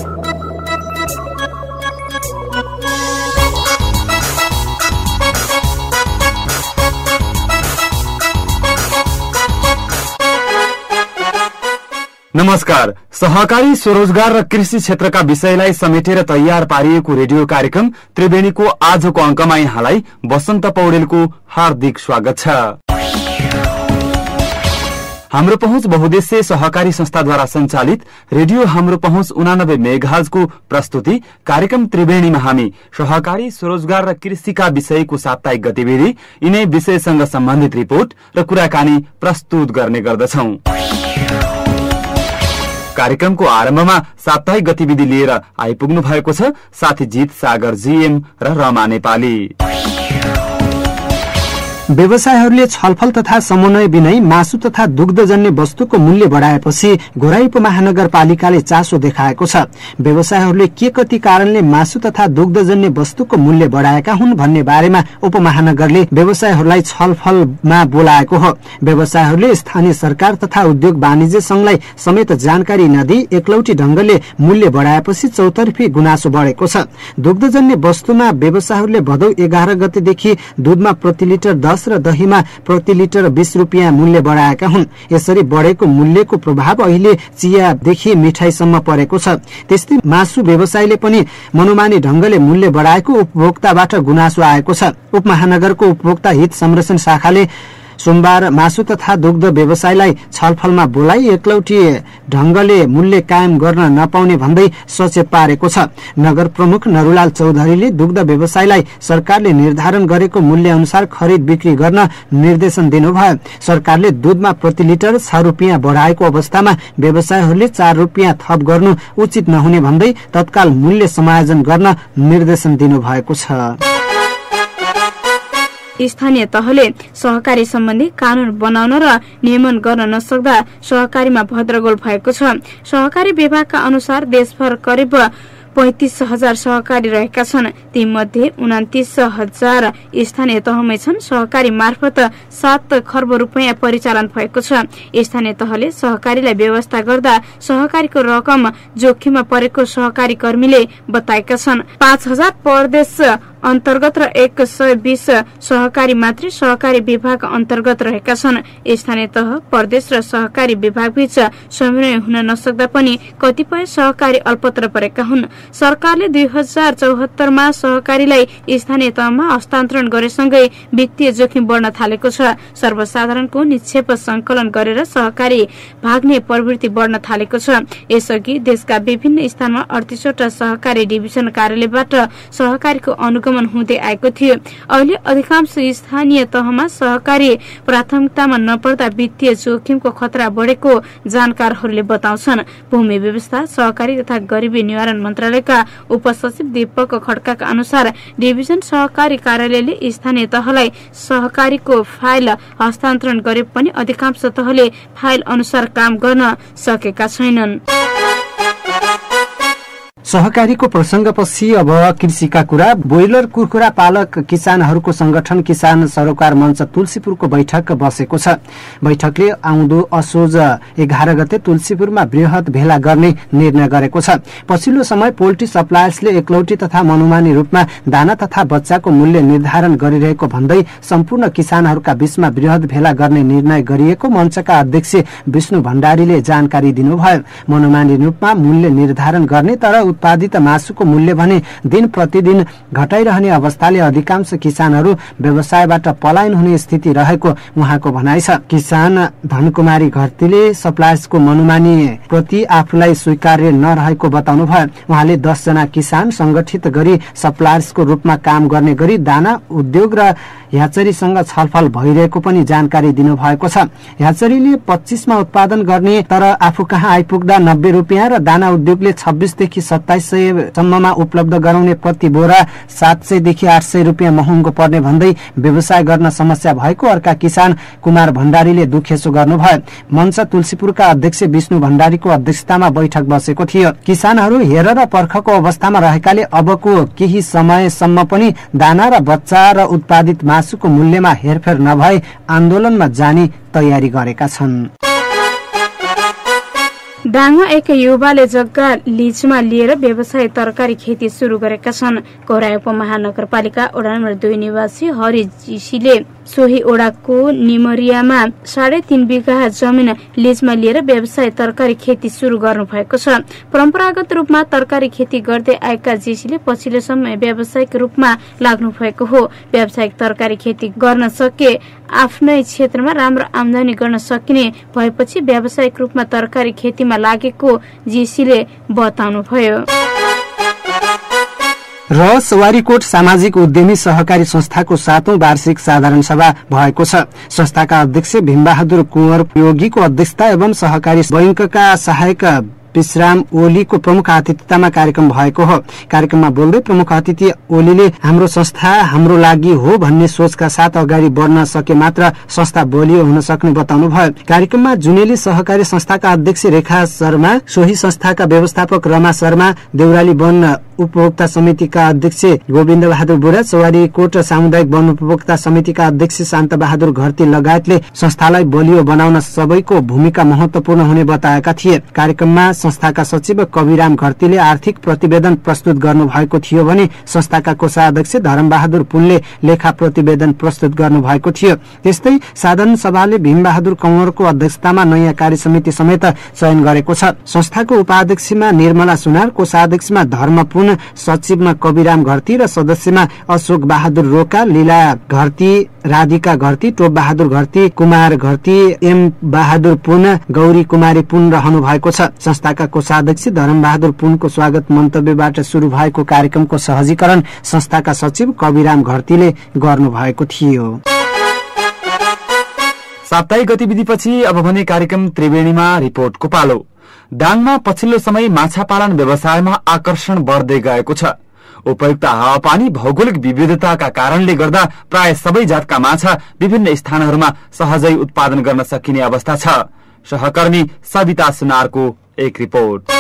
नमस्कार। सहकारी स्वरोजगार र कृषि क्षेत्रका विषयलाई समेटेर तयार पारिएको रेडियो कार्यक्रम त्रिवेणीको आजको अंकमा यहाँलाई वसन्त पौडेलको हार्दिक स्वागत छ। हाम्रो पहुँच बहुद्देश्य सहकारी संस्थाद्वारा संचालित रेडियो हाम्रो पहुँच 89 मेगाहर्जको प्रस्तुति कार्यक्रम त्रिवेणीमा हामी सहकारी स्वरोजगार र कृषिका विषयको साप्ताहिक गतिविधि, यिनै विषयसँग सम्बन्धित रिपोर्ट र कुराकानी प्रस्तुत गर्ने गर्दछौं। कार्यक्रमको आरम्भमा साप्ताहिक गतिविधि लिएर आइपुग्नु भएको छ साथी जीत सागर जीएम र रमा नेपाली। व्यवसायहरूले छलफल तथा समन्वय बिनै मासु तथा दुग्धजन्य वस्तुको मूल्य बढाएपछि घोराई उपमहानगरपालिकाले चासो देखाएको छ। व्यवसायहरूले के कति कारणले मासु तथा दुग्धजन्य वस्तुको मूल्य बढाएका हुन् भन्ने बारेमा उपमहानगरले व्यवसायहरूलाई छलफलमा बोलाएको हो। व्यवसायहरूले स्थानीय सरकार तथा उद्योग वाणिज्य संघलाई समेत जानकारी नदिई एकलौटी ढंगले मूल्य बढाएपछि चौतर्फी गुनासो बढेको छ। दुग्धजन्य वस्तुमा व्यवसायहरूले भदौ 11 गतेदेखि दूधमा प्रति लिटर 10 र दहीमा प्रति लिटर 20 रुपियाँ मूल्य बढाएका हुन्। यसरी बढेको मूल्यको प्रभाव अहिले चियादेखि मिठाईसम्म परेको छ। त्यस्तै मासु व्यवसायले पनि मनोमानी ढंगले मूल्य बढाएको उपभोक्ताबाट गुनासो आएको छ। उपमहानगरको उपभोक्ता हित संरक्षण शाखाले सोमबार मासु तथा दुग्ध व्यवसायलाई छलफलमा बोलाई एकलौटी ढंगले मूल्य कायम गर्न नपाउने भन्दै सचेत पारेको छ। नगर प्रमुख नरुलाल चौधरीले दुग्ध व्यवसायलाई सरकारले निर्धारण गरेको मूल्य अनुसार खरिद बिक्री गर्न निर्देशन दिनुभयो। सरकारले दूधमा प्रति लिटर 6 रुपियाँ बढाएको अवस्थामा व्यवसायहरूले 4 रुपियाँ थप गर्नु उचित नहुने भन्दै तत्काल मूल्य समायोजन गर्न निर्देशन दिनुभएको छ। स्थानीय तहले सहकारी सम्बन्धी कानून बनाउन र नियमन गर्न नसक्दा सहकारीमा भद्रगोल भएको छ। सहकारी विभागका अनुसार देशभर करिब 35,000 सहकारी रहेका छन्। तीमध्ये 29,000 स्थानीय तहमै छन्। सहकारी मार्फत 7 खर्ब रुपियाँ परिचालन भएको छ। स्थानीय तहले सहकारीलाई व्यवस्था गर्दा सहकारीको रकम जोखिममा परेको सहकारी कर्मीले बताएका छन्। 5,000 प्रदेश अन्तर्गत र 120 सहकारी मात्रै सहकारी विभाग अन्तर्गत रहेका छन्। स्थानीय तह, प्रदेश र सहकारी विभाग बीच समन्वय हुन नसक्दा पनि कतिपय सहकारी अल्पत्र परेका हुन्। सरकारले 2074 मा सहकारीलाई स्थानीय तहमा हस्तान्तरण गरेसँगै वित्तीय जोखिम बढ्न थालेको छ। सर्वसाधारणको निक्षेप संकलन गरेर सहकारी भाग्ने प्रवृत्ति बढ्न थालेको छ। यसअघि देशका विभिन्न स्थानमा 38 वटा सहकारी डिभिजन कार्यालयबाट सहकारीको अनुगमन हुँदै आएको थियो। अहिले अधिकांश स्थानीय तहमा सहकारी प्राथमिकतामा नपर्दा वित्तीय जोखिमको खतरा बढेको जानकारहरूले बताउँछन्। भूमि व्यवस्था, सहकारी तथा गरिबी निवारण मन्त्रालयका उपसचिव दीपक खड्काका अनुसार डिभिजन सहकारी कार्यालयले स्थानीय तहलाई सहकारीको फाइल हस्तान्तरण गरे पनि अधिकांश तहले फाइल अनुसार काम गर्न सकेका छैनन्। सहकारीको प्रसंगपछि अब कृषिका कुरा। ब्रोइलर कुखुरा पालक किसानहरूको संगठन किसान सरोकार मञ्च तुलसीपुरको बैठक बसेको छ। बैठकले आउँदो असोज 11 गते तुलसीपुरमा बृहत भेला गर्ने निर्णय गरेको छ। पछिल्लो समय पोल्ट्री सप्लायर्सले एकलौटी तथा मनोमानी रूपमा दाना तथा बच्चाको मूल्य निर्धारण गरिरहेको भन्दै सम्पूर्ण किसानहरूका बीचमा बृहत भेला गर्ने निर्णय गरिएको मञ्चका अध्यक्ष विष्णु भण्डारीले जानकारी दिनुभयो। मनोमानी रूपमा मूल्य निर्धारण गर्ने तर उत्पादित मासुको मूल्य भने दिन प्रतिदिन घटाइरहने अवस्थाले अधिकांश किसानहरू व्यवसायबाट पलायन हुने स्थिति रहेको उहाँको भनाइ छ। किसान धनकुमारी घरतीले सप्लायर्सको मनोमानी प्रति आफूलाई स्वीकार्य नरहेको बताउनुभयो। उहाँले 10 जना किसान संगठित गरी सप्लायर्सको रूपमा काम गर्ने गरी दाना उद्योग र ह्याचरीसँग छलफल भइरहेको पनि जानकारी दिनुभएको छ। ह्याचरीले 25 मा उत्पादन गर्ने तर आफू कहाँ आइपुग्दा 90 रुपियाँ र दाना उद्योगले 26 देखि 2700 सम्ममा उपलब्ध गराउने प्रति बोरा 700 देखि 800 रुपियाँ महँगो पर्ने भन्दै व्यवसाय गर्न समस्या भएको अर्का किसान कुमार भण्डारीले दुखेसो गर्नुभयो। मञ्च तुलसीपुरका अध्यक्ष विष्णु भण्डारीको अध्यक्षतामा बैठक बसेको थियो। किसानहरू हेर र पर्खको अवस्थामा रहेकाले अबको केही समयसम्म पनि दाना र बच्चा र उत्पादित मासुको मूल्यमा हेरफेर नभए आन्दोलनमा जाने तयारी गरेका छन्। दाङमा एक युवाले जग्गा लिजमा लिएर व्यवसाय तरकारी खेती शुरू गरेका छन्। कोराई उपमहानगरपालिका वडा नम्बर 2 निवासी हरि जीसीले सोही ओडाको निमरियामा 3.5 बिघा जमिन लिजमा लिएर व्यवसाय तरकारी खेती शुरू गर्नु भएको छ। परम्परागत रूपमा तरकारी खेती गर्दै आएका जीसीले पछिल्लो समय व्यावसायिक रूपमा लाग्नु भएको हो। व्यावसायिक तरकारी खेती गर्न सके आफ्नै क्षेत्रमा राम्रो आमदानी गर्न सकिने भएपछि व्यावसायिक रूपमा तरकारी खेतीमा लागेको जीसीले बताउनुभयो। र सवारीकोट सामाजिक उद्यमी सहकारी संस्थाको 7औं वार्षिक साधारण सभा भएको छ। संस्थाका अध्यक्ष भीमबहादुर कुँवर योगीको अध्यक्षता एवं सहकारी बैंकका सहायक विश्राम ओलीको प्रमुख आतिथ्यतामा कार्यक्रम भएको हो। कार्यक्रममा बोल्दै प्रमुख अतिथि ओलीले हाम्रो संस्था हाम्रो लागि हो भन्ने सोचका साथ अगाडि बढ्न सके मात्र संस्था बलियो हुन सक्ने बताउनुभयो। कार्यक्रममा जुनेली सहकारी संस्थाका अध्यक्ष रेखा शर्मा, सोही संस्थाका व्यवस्थापक रमा शर्मा, देउराली वन उपभोक्ता समितिका अध्यक्ष गोविन्द बहादुर बुढा, सवारीकोट सामुदायिक वन उपभोक्ता समितिका अध्यक्ष शान्त बहादुर घरती लगायतले संस्थालाई बलियो बनाउन सबैको भूमिका महत्वपूर्ण हुने बताएका थिए। कार्यक्रममा संस्थाका सचिव कविराम घरतीले आर्थिक प्रतिवेदन प्रस्तुत गर्नु भएको थियो भने संस्थाका कोषाध्यक्ष धर्मबहादुर पुनले लेखा प्रतिवेदन प्रस्तुत गर्नु भएको थियो। त्यस्तै साधारण सभाले भीमबहादुर कंवरको अध्यक्षतामा नयाँ कार्य समिति समेत चयन गरेको छ। संस्थाको उपाध्यक्षमा निर्मला सुनार, कोषाध्यक्षमा धर्म पुन, सचिवमा कविराम घरती र सदस्यमा अशोक बहादुर रोका, लीला घरती, राधिका घरती, टोप बहादुर घरती, कुमार घरती, एम बहादुर पुन, गौरी कुमारी पुन रहनु भएको छ। संस्थाका कोषाध्यक्ष धर्मबहादुर पुनको स्वागत मन्तव्यबाट शुरू भएको कार्यक्रमको सहजीकरण संस्थाका सचिव कविराम घरतीले गर्नु भएको थियो। साप्ताहिक गतिविधिपछि अब भने कार्यक्रम त्रिवेणीमा रिपोर्टको पालो। दाङमा पछिल्लो समय माछा पालन व्यवसायमा आकर्षण बढ्दै गएको छ। उपयुक्त हावापानी, भौगोलिक विविधताका कारणले गर्दा प्राय सबै जातका माछा विभिन्न स्थानहरूमा सहजै उत्पादन गर्न सकिने अवस्था छ। सहकर्मी सविता सुनारको एक रिपोर्ट।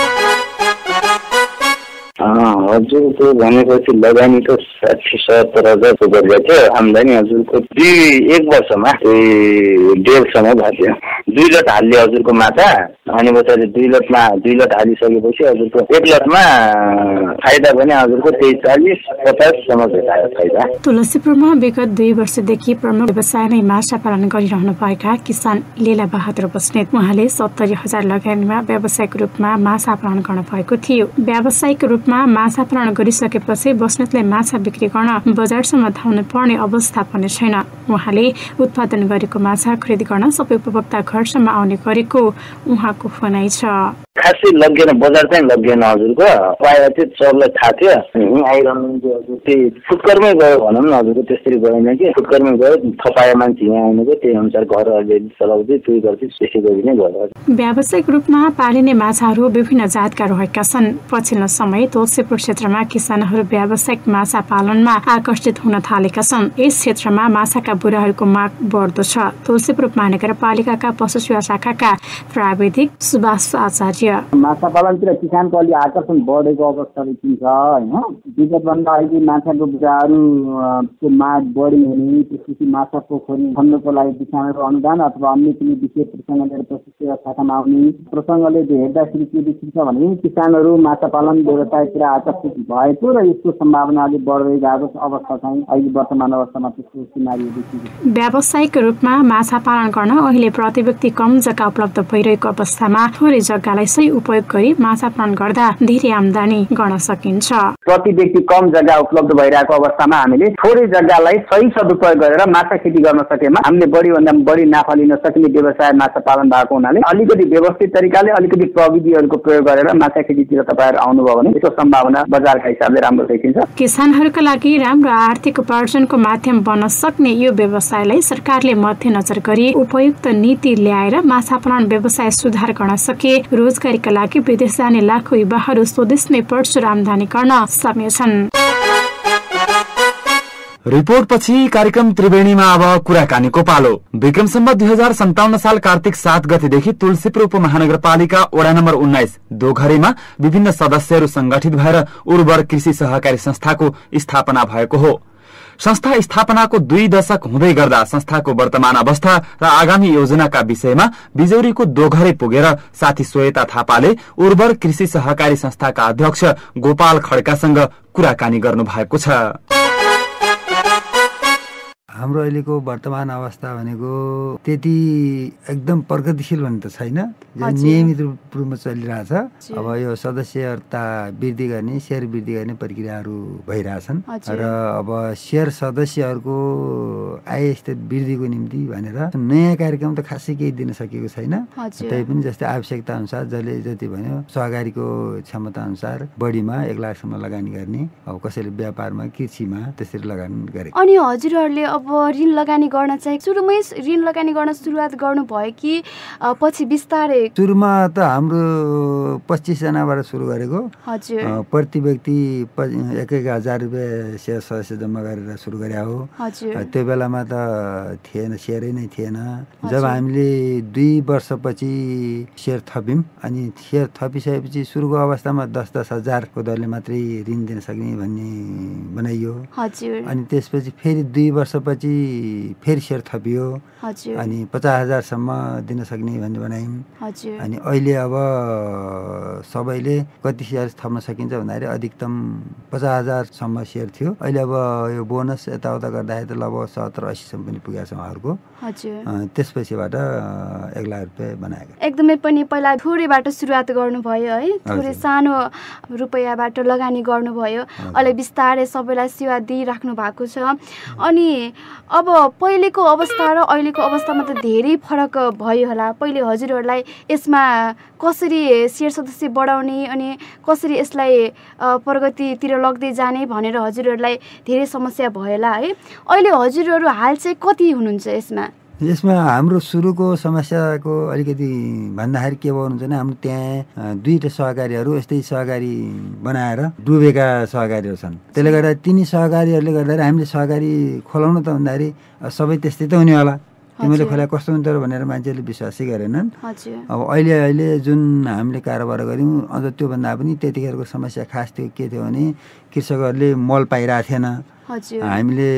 हजुरको भनेपछि लगानी त 60-70 हजारको गरेको थियो। आम्दानी हजुरको 1 वर्षमा 1.5 भएको थियो। 2 लट हाल्ने हजुरको माछा, अनि पछाडि 2 लट हालिसकेपछि हजुरको 1 लटमा फाइदा भने हजुरको 40-50 सम्म भेटायो फाइदा। तुलसीपुरमा विगत 2 वर्षदेखि प्रमुख व्यवसाय नै माछा पालन गरिरहनु भएका किसान लीला बहादुर बस्नेत, उहाँले 70 हजार लगानीमा व्यावसायिक रूपमा माछा पालन गर्न भएको थियो। व्यावसायिक रूपमा माछा पालन गरिसकेपछि बस्नेतले माछा बिक्री गर्न बजारसम्म धाउनु पर्ने अवस्था पनि छैन। उहाँले उत्पादन गरेको माछा खरिद गर्न सबै उपभोक्ता घरसम्म आउने गरेको उहाँको भनाइ छ। खासै लगेन, बजार चाहिँ लगेन हजुरको। प्रायः चाहिँ सबलाई थाहा थियो। यहीँ आइरहनु त्यही फुटकरमै गयो भनौँ न हजुरको। त्यसरी गएन कि फुटकरमै गयो, थपाए मान्छे यहाँ आउनुको त्यही अनुसार घरहरूले चलाउँदै त्यही गर्दै त्यसै गरी नै गयो। व्यावसायिक रूपमा पालिने माछाहरू विभिन्न जातका रहेका छन्। पछिल्लो समय तुलसीपुर क्षेत्रमा किसानहरू व्यावसायिक माछा पालनमा आकर्षित हुन थालेका छन्। यस क्षेत्रमा माछाका बुराहरूको माग बढ्दो छ। तुलसीपुर महानगरपालिकाका पशु सेवा शाखाका प्राविधिक सुभाष आचार्य, माछा पालनतिर किसानको अलि आकर्षण बढेको अवस्था देखिन्छ होइन। विगतभन्दा अहिले माछाको बुराहरूको माग बढी हुने, त्यसपछि माछा पोखरी खन्नको लागि किसानहरू अनुदान अथवा अन्य कुनै विषय प्रसङ्ग लिएर पशु सेवा शाखामा आउने प्रसङ्गले हेर्दाखेरि के देखिन्छ भने किसानहरू माछा पालन व्यवसायतिर आकर्षित भएको र यसको सम्भावना अलि बढ्दै गएको अवस्था चाहिँ अहिले वर्तमान अवस्थामा त्यस्तो सिनारी देखिन्छ। व्यावसायिक रूपमा माछा पालन गर्न अहिले प्रति व्यक्ति कम जग्गा उपलब्ध भइरहेको अवस्थामा थोरै जग्गालाई सही उपयोग गरी माछा पालन गर्दा धेरै आमदानी गर्न सकिन्छ। प्रति व्यक्ति कम जग्गा उपलब्ध भइरहेको अवस्थामा हामीले थोरै जग्गालाई सही सदुपयोग गरेर माछा खेती गर्न सकेमा हामीले बढीभन्दा बढी नाफा लिन सक्ने व्यवसाय माछा पालन भएको हुनाले अलिकति व्यवस्थित तरिकाले अलिकति प्रविधिहरूको प्रयोग गरेर माछा खेतीतिर तपाईहरु आउनुभयो भने यसको सम्भावना बजारका हिसाबले राम्रो देखिन्छ। किसानहरूका लागि राम्रो आर्थिक उपार्जनको माध्यम बन्न सक्ने यो व्यवसायलाई सरकारले मध्यनजर गरी उपयुक्त नीति ल्याएर माछा पालन व्यवसाय सुधार गर्न सके रोजगारीका लागि विदेश जाने लाखौं युवाहरू स्वदेशमै प्रचुर आमदानी गर्न सक्नेछन्। रिपोर्ट पछि कार्यक्रम त्रिवेणीमा अब कुराकानीको पालो। विक्रम सम्वत 2057 साल कार्तिक 7 गतेदेखि तुलसीपुर उपमहानगरपालिका वडा नम्बर 19 दोघरेमा विभिन्न सदस्यहरू संगठित भएर उर्वर कृषि सहकारी संस्थाको स्थापना भएको हो। संस्था स्थापनाको 2 दशक हुँदै गर्दा संस्थाको वर्तमान अवस्था र आगामी योजनाका विषयमा बिजौरीको दोघरे पुगेर साथी श्वेता थापाले उर्वर कृषि सहकारी संस्थाका अध्यक्ष गोपाल खड्कासँग कुराकानी गर्नु भएको छ। हाम्रो अहिलेको वर्तमान अवस्था भनेको त्यति एकदम प्रगतिशील भन्ने त छैन, नियमित रूपमा चलिरहेछ। अब यो सदस्यता वृद्धि गर्ने, शेयर वृद्धि गर्ने प्रक्रियाहरू भइरहेछन् र अब शेयर सदस्यहरूको आय स्तर वृद्धिको निम्ति भनेर नयाँ कार्यक्रम त खासै केही दिन सकेको छैन। तै पनि जस्तै आवश्यकता अनुसार जसले जति भन्यो सहकारीको क्षमता अनुसार बढीमा 1 लाखसम्म लगानी गर्ने, अब कसैले व्यापारमा कृषिमा त्यसरी लगानी गरे। अनि हजुरहरूले अब ऋण लगानी गर्न चाहिँ सुरुमै ऋण लगानी गर्न सुरुवात गर्नुभयो कि पछि बिस्तारै? सुरुमा त हाम्रो 25 जनाबाट सुरु गरेको। प्रति व्यक्ति 1,000 रुपियाँ शेयर सदस्य जम्मा गरेर सुरु गरे हो। त्यो बेलामा त थिएन, शेयरै नै थिएन। जब हामीले 2 वर्षपछि शेयर थप्यौँ अनि शेयर थपिसकेपछि सुरुको अवस्थामा 10-10 हजारको दरले मात्रै ऋण दिन सक्ने भन्ने बनाइयो। अनि त्यसपछि फेरि 2 वर्षपछि फेरि शेयर थपियो अनि 50,000सम्म दिन सक्ने भन्ने बनायौँ। अनि अहिले अब सबैले कति शेयर थप्न सकिन्छ भन्दाखेरि अधिकतम 50,000सम्म शेयर थियो। अहिले अब यो बोनस यताउता गर्दाखेरि त लगभग 70-80सम्म पनि पुगेको छ उहाँहरूको। त्यसपछिबाट 1 लाख रुपियाँ बनाएको। एकदमै पनि पहिला थोरैबाट सुरुवात गर्नुभयो है, थोरै सानो रुपियाँबाट लगानी गर्नुभयो, अहिले बिस्तारै सबैलाई सेवा दिइराख्नु भएको छ। अनि अब पहिलेको अवस्था र अहिलेको अवस्थामा त धेरै फरक भयो होला। पहिले हजुरहरूलाई यसमा कसरी शेयर सदस्य बढाउने अनि कसरी यसलाई प्रगतितिर लग्दै जाने भनेर हजुरहरूलाई धेरै समस्या भयो होला है। अहिले हजुरहरू हाल चाहिँ कति हुनुहुन्छ यसमा? यसमा हाम्रो सुरुको समस्याको अलिकति भन्दाखेरि के भयो हुन्छ भने हाम्रो त्यहाँ 2टा सहकारीहरू यस्तै सहकारी बनाएर डुबेका सहकारीहरू छन्। त्यसले गर्दा तिनी सहकारीहरूले गर्दाखेरि हामीले सहकारी खोलाउन त भन्दाखेरि सबै त्यस्तै त हुने होला, तिमीले खोला कस्तो हुन्छ भनेर मान्छेले विश्वासै गरेनन्। अब अहिले जुन हामीले कारोबार गऱ्यौँ अझ त्योभन्दा पनि त्यतिखेरको समस्या खास त्यो के थियो भने कृषकहरूले मल पाइरहेको थिएन। हामीले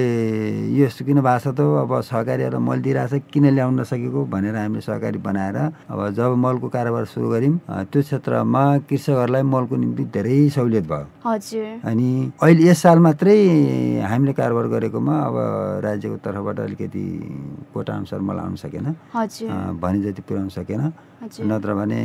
यो किन भएको छ त अब सहकारीहरूलाई मल दिइरहेछ किन ल्याउन नसकेको भनेर हामीले सहकारी बनाएर अब जब मलको कारोबार सुरु गऱ्यौँ त्यो क्षेत्रमा कृषकहरूलाई मलको निम्ति धेरै सहुलियत भयो। अनि अहिले यस साल मात्रै हामीले कारोबार गरेकोमा अब राज्यको तर्फबाट अलिकति कोटा अनुसार मल आउन सकेन, भने जति पुर्याउन सकेन, नत्र भने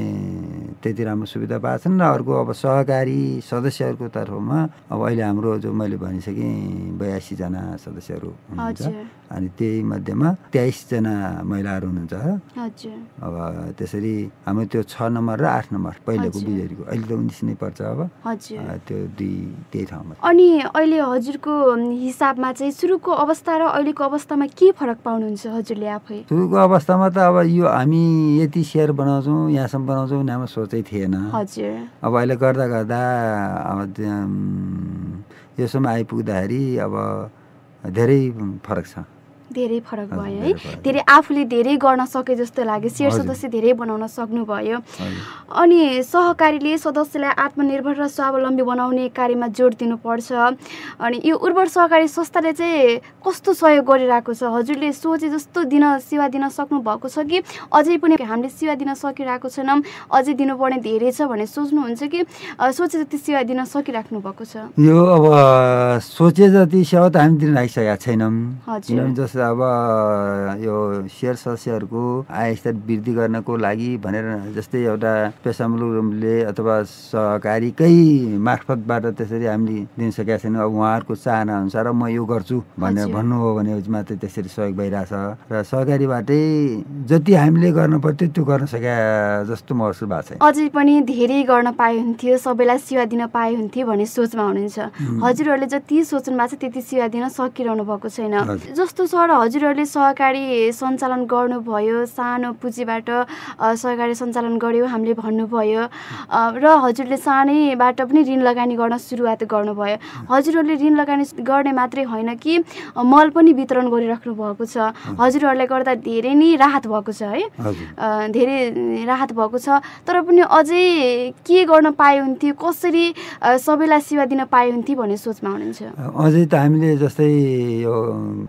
त्यति राम्रो सुविधा पाएको छन्। र अर्को अब सहकारी सदस्यहरूको तर्फमा अब अहिले हाम्रो जो मैले भनिसकेँ 82 जना सदस्यहरू हुनुहुन्छ अनि त्यही मध्येमा 23 जना महिलाहरू हुनुहुन्छ। अब त्यसरी हाम्रो त्यो 6 नम्बर र 8 नम्बर पहिलेको बिजरीको अहिले त 19 नै पर्छ। अब त्यो त्यही ठाउँमा। अनि अहिले हजुरको हिसाबमा चाहिँ सुरुको अवस्था र अहिलेको अवस्थामा के फरक पाउनुहुन्छ हजुरले आफै? सुरुको अवस्थामा त अब यो हामी यति शेयर बनाउँछौँ यहाँसम्म बनाउँछौँ भन्ने हाम्रो सोचै थिएन। अब अहिले गर्दा गर्दा अब योसम्म आइपुग्दाखेरि अब धेरै फरक छ। धेरै फरक भयो है, धेरै आफूले धेरै गर्न सके जस्तो लाग्यो, शेयर सदस्य धेरै बनाउन सक्नुभयो। अनि सहकारीले सदस्यलाई आत्मनिर्भर र स्वावलम्बी बनाउने कार्यमा जोड दिनुपर्छ। अनि यो उर्वर सहकारी संस्थाले चाहिँ कस्तो सहयोग गरिरहेको छ? हजुरले सोचे जस्तो सेवा दिन सक्नु भएको छ कि अझै पनि हामीले सेवा दिन सकिरहेको छैनौँ, अझै दिनुपर्ने धेरै छ भनेर सोच्नुहुन्छ कि सोचे जति सेवा दिन सकिराख्नु भएको छ? यो अब सोचे जति सेवा त हामी दिन राखिसकेका छैनौँ। जस्तो अब यो शेयर सदस्यहरूको आय स्तर वृद्धि गर्नको लागि भनेर जस्तै एउटा पेसामूलक रूपले अथवा सहकारीकै मार्फतबाट त्यसरी हामीले दिन सकेका छैनौँ। अब उहाँहरूको चाहना अनुसार म यो गर्छु भनेर भन्नुभयो भने मात्रै त्यसरी सहयोग भइरहेछ र सहकारीबाटै जति हामीले गर्न पर्थ्यो त्यो गर्न सके जस्तो महसुस भएको छ। अझै पनि धेरै गर्न पाए हुन्थ्यो, सबैलाई सेवा दिन पाए हुन्थ्यो भन्ने सोचमा हुनुहुन्छ। हजुरहरूले जति सोच्नु भएको छ त्यति सेवा दिन सकिरहनु भएको छैन। जस्तो सहर तर हजुरहरूले सहकारी सञ्चालन गर्नुभयो, सानो पुँजीबाट सहकारी सञ्चालन गर्यो हामीले भन्नुभयो र हजुरले सानैबाट पनि ऋण लगानी गर्न सुरुवात गर्नुभयो। हजुरहरूले ऋण लगानी गर्ने मात्रै होइन कि मल पनि वितरण गरिराख्नु भएको छ। हजुरहरूलाई गर्दा धेरै नै राहत भएको छ है, धेरै राहत भएको छ। तर पनि अझै के गर्न पाए हुन्थ्यो, कसरी सबैलाई सेवा दिन पाए हुन्थ्यो भन्ने सोचमा हुनुहुन्छ? अझै त हामीले जस्तै यो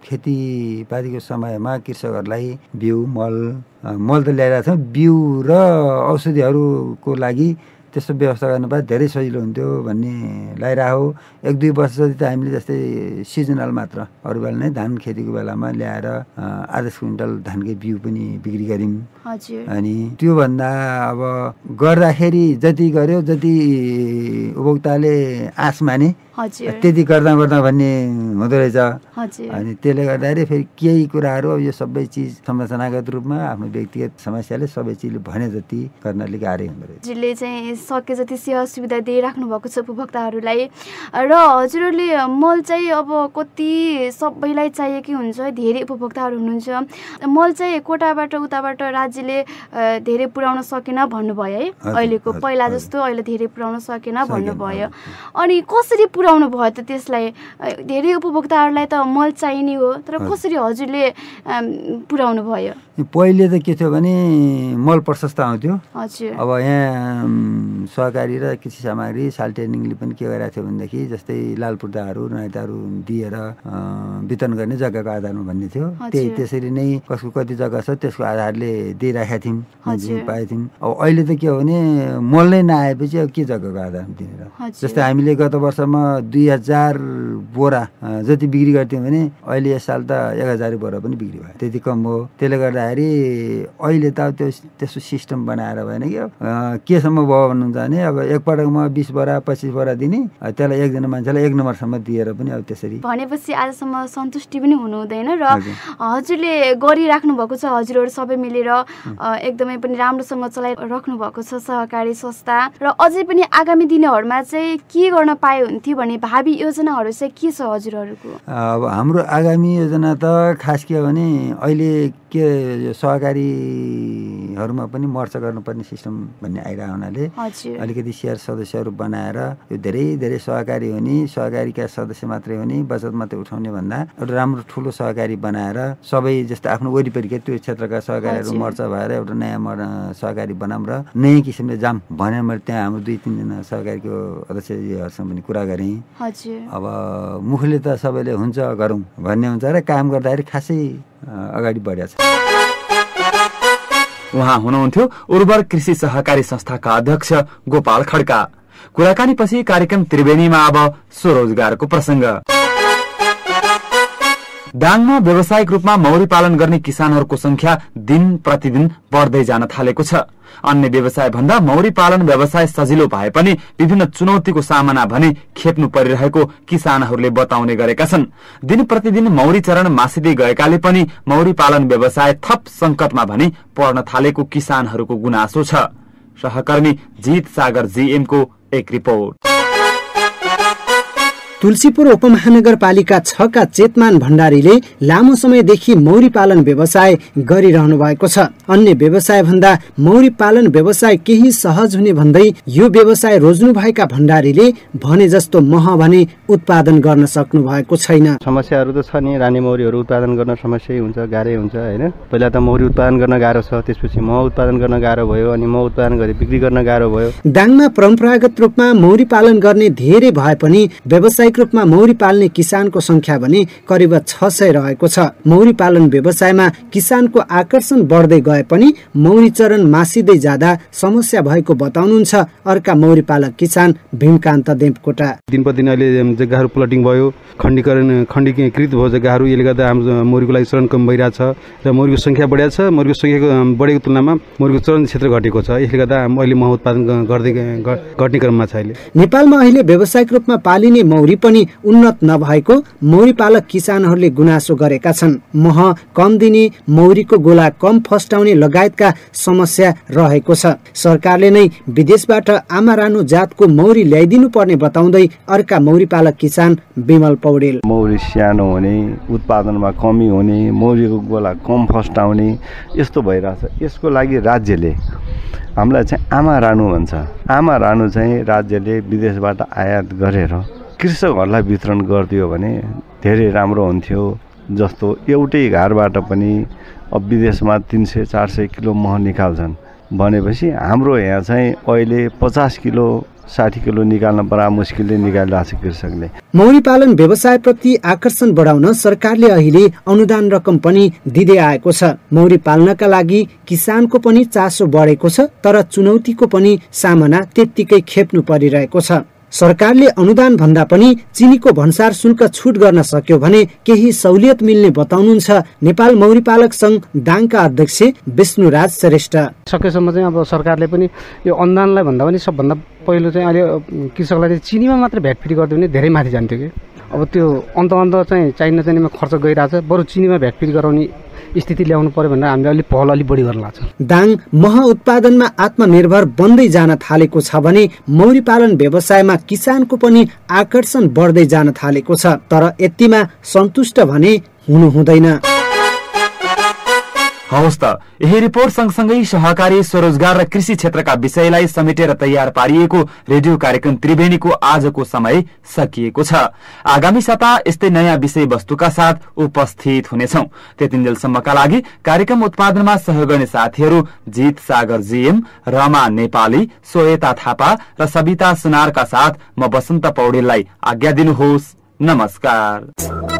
खेतीपातीको समयमा कृषकहरूलाई बिउ मल त ल्याइरहेको छौँ, बिउ र औषधिहरूको लागि त्यस्तो व्यवस्था गर्नु पाए धेरै सजिलो हुन्थ्यो भन्ने लागिरहेको। 1-2 वर्ष जति त हामीले जस्तै सिजनल मात्र अरू बेला नै धान खेतीको बेलामा ल्याएर 8 क्विन्टल धानकै बिउ पनि बिक्री गऱ्यौँ। अनि त्योभन्दा अब गर्दाखेरि जति गर्यो, जति उपभोक्ताले आश माने त्यति गर्दा भन्ने हुँदो रहेछ। अनि त्यसले गर्दाखेरि फेरि केही कुराहरू यो सबै चिज संरचनागत रूपमा आफ्नो व्यक्तिगत समस्याले सबै चिजले भने जति गर्न अलिक गाह्रै हुँदो रहेछ। हजुरले चाहिँ सके जति सेवा सुविधा दिइराख्नु भएको छ उपभोक्ताहरूलाई। र हजुरहरूले मल चाहिँ अब कति सबैलाई चाहिएकै हुन्छ, धेरै उपभोक्ताहरू हुनुहुन्छ। मल चाहिँ कोटाबाट उताबाट राज्यले धेरै पुर्याउन सकेन भन्नुभयो है, अहिलेको पहिला जस्तो अहिले धेरै पुर्याउन सकेन भन्नुभयो। अनि कसरी पुर्याउनु भयो त त्यसलाई? धेरै उपभोक्ताहरूलाई त मल चाहिने हो, तर कसरी हजुरले पुर्याउनु भयो? पहिले त के थियो भने मल प्रशस्त आउँथ्यो। अब यहाँ सहकारी र कृषि सामग्री साल्टेनिङले पनि के गरेको थियो भनेदेखि जस्तै लाल पुर्ताहरू नाइताहरू दिएर वितरण गर्ने जग्गाको आधारमा भन्ने थियो। त्यसरी नै कसको कति जग्गा छ त्यसको आधारले दिइराखेका थियौँ, पाएथ्यौँ। अब अहिले त के हो भने मल नै नआएपछि अब के जग्गाको आधारमा दिने र? जस्तै हामीले गत वर्षमा 2000 बोरा जति बिक्री गर्थ्यौँ भने अहिले यस साल त 1000 बोरा पनि बिक्री भयो, त्यति कम हो। त्यसले गर्दाखेरि अहिले त त्यस्तो सिस्टम बनाएर भएन कि केसम्म भयो भन्नुहुन्छ भने अब एकपटकमा 20 बोरा 25 बोरा दिने, त्यसलाई एकजना मान्छेलाई 1 नम्बरसम्म दिएर पनि अब त्यसरी भनेपछि आजसम्म सन्तुष्टि पनि हुनु हुँदैन। र हजुरले गरिराख्नु भएको छ, हजुरहरू सबै मिलेर एकदमै पनि राम्रोसँग चलाइराख्नु भएको छ सहकारी संस्था। र अझै पनि आगामी दिनहरूमा चाहिँ के गर्न पाए हुन्थ्यो भने भावी योजनाहरू चाहिँ के छ हजुरहरूको? अब हाम्रो आगामी योजना त खास के हो भने अहिले के सहकारीहरूमा पनि मर्चा गर्नुपर्ने सिस्टम भन्ने आइरहेको हुनाले अलिकति सेयर सदस्यहरू बनाएर यो धेरै सहकारी हुने, सहकारीका सदस्य मात्रै हुने, बचत मात्रै उठाउने भन्दा एउटा राम्रो ठुलो सहकारी बनाएर सबै जस्तो आफ्नो वरिपरिका त्यो क्षेत्रका सहकारीहरू मर्चा भएर एउटा नयाँ सहकारी बनाऊँ र नयाँ किसिमले जाम भने मैले त्यहाँ हाम्रो 2-3 जना सहकारीको अध्यक्षजीहरूसँग पनि कुरा गरेँ। अब मुखले त सबैले हुन्छ गरौँ भन्ने हुन्छ र काम गर्दाखेरि खासै अगाडि बढेको छ। उहाँ हुनुहुन्थ्यो उर्वर कृषि सहकारी संस्थाका अध्यक्ष गोपाल खड्का। कुराकानी पछि कार्यक्रम त्रिवेणीमा अब स्वरोजगारको प्रसंग। दाङमा व्यावसायिक रूपमा मौरी पालन गर्ने किसानहरूको संख्या दिन प्रतिदिन बढ्दै जान थालेको छ। अन्य व्यवसाय भन्दा मौरी पालन व्यवसाय सजिलो भए पनि विभिन्न चुनौतीको सामना भने खेप्नु परिरहेको किसानहरूले बताउने गरेका छन्। दिन प्रतिदिन मौरी चरण मासिँदै गएकाले पनि मौरी पालन व्यवसाय थप संकटमा भने पर्न थालेको किसानहरूको गुनासो छ। सहकर्मी जीत सागर जीएम को एक रिपोर्ट। तुलसीपुर उपमहानगरपालिका 6 का चेतमान भण्डारीले लामो समयदेखि मौरी पालन व्यवसाय गरिरहनु भएको छ। अन्य व्यवसाय भन्दा मौरी पालन व्यवसाय केही सहज हुने भन्दै यो व्यवसाय रोज्नु भएका भण्डारीले भने जस्तो मह भने उत्पादन गर्न सक्नु भएको छैन। समस्याहरू त छ नि, रानी मौरीहरू उत्पादन गर्न समस्या हुन्छ, गाह्रै हुन्छ हैन। पहिला त मौरी उत्पादन गर्न गाह्रो छ, त्यसपछि मह उत्पादन गर्न गाह्रो भयो, अनि मह उत्पादन गरी बिक्री गर्न गाह्रो भयो। दाङमा परम्परागत रूपमा मौरी पालन गर्ने धेरै भए पनि व्यवसायिक रूपमा मौरी पाल्ने किसानको संख्या भने करिब 600 रहेको छ। मौरी पालन व्यवसायमा किसानको आकर्षण बढ्दै गए पनि मौरी चरण मासिँदै जाँदा समस्या भएको बताउनुहुन्छ अर्का मौरी पालक किसान भीमकान्त देवकोटा। दिन प्रतिदिन अहिले जग्गाहरू प्लटिङ भयो, खण्डीकृत भयो जग्गाहरू, यसले गर्दा हाम्रो मौरीको लागि चरण कम भइरहेछ र मौरीको संख्या बढेको छ। मौरीको संख्या बढेको तुलनामा मौरीको चरण क्षेत्र घटेको छ, यसले गर्दा अहिले मह उत्पादन घट्ने क्रममा छ। अहिले नेपालमा अहिले व्यावसायिक रूपमा पालिने मौरी पनि उन्नत नभएको मौरी पालक किसानहरूले गुनासो गरेका छन्। मह कम दिने, मौरीको गोला कम फस्टाउने लगायतका समस्या रहेको छ। सरकारले नै विदेशबाट आमारानु जातको मौरी ल्याइदिनु पर्ने बताउँदै अर्का मौरी पालक किसान विमल पौडेल, मौरी सानो हुने, उत्पादनमा कमी हुने, मौरीको गोला कम फस्टाउने यस्तो भइरहेछ। यसको लागि राज्यले हामीलाई चाहिँ आमारानु भन्छ। आमारानु चाहिँ राज्यले विदेशबाट आयात गरेर कृषकहरूलाई वितरण गरिदियो भने धेरै राम्रो हुन्थ्यो। जस्तो एउटै घरबाट पनि अब विदेशमा 300-400 किलो मह निकाल्छन् भनेपछि हाम्रो यहाँ चाहिँ अहिले 50 किलो 60 किलो निकाल्न बडा मुस्किलले निकालिरहेको छ कृषकले। मौरी पालन व्यवसायप्रति आकर्षण बढाउन सरकारले अहिले अनुदान रकम पनि दिँदै आएको छ। मौरी पाल्नका लागि किसानको पनि चासो बढेको छ, तर चुनौतीको पनि सामना त्यत्तिकै खेप्नु परिरहेको छ। सरकारले अनुदान भन्दा पनि चिनीको भन्सार शुल्क छुट गर्न सक्यो भने केही सहुलियत मिल्ने बताउनुहुन्छ नेपाल मौरी पालक संघ दाङका अध्यक्ष विष्णुराज श्रेष्ठ। सकेसम्म चाहिँ अब सरकारले पनि यो अनुदानलाई भन्दा पनि सबभन्दा पहिलो चाहिँ अहिले कृषकलाई चाहिँ चिनीमा मात्र भ्याट फ्री गरिदियो भने धेरै माथि जान्थ्यो कि। अब त्यो अन्त चाहिँ चाहिने खर्च गइरहेछ, बरु चिनीमा भ्याट फ्री गराउने स्थिति ल्याउनु पर्यो भनेर हामीले अलिक पहल अलि बढी गर्न लाग्छ। दाङ मह उत्पादनमा आत्मनिर्भर बन्दै जान थालेको छ भने मौरी पालन व्यवसायमा किसानको पनि आकर्षण बढ्दै जान थालेको छ, तर यतिमा सन्तुष्ट भने हुनु हुँदैन। हवस् त, यही रिपोर्ट सँगसँगै सहकारी स्वरोजगार र कृषि क्षेत्रका विषयलाई समेटेर तयार पारिएको रेडियो कार्यक्रम त्रिवेणीको आजको समय सकिएको छ। आगामी साता यस्तै नयाँ विषयवस्तुका साथ उपस्थित हुनेछौं। त्यतिन्जेलसम्मका लागि कार्यक्रम उत्पादनमा सहयोग गर्ने साथीहरू जीत सागर जीएम, रमा नेपाली, सोयता थापा र सविता सुनारका साथ म बसन्त पौडेललाई आज्ञा दिनुहोस्। नमस्कार।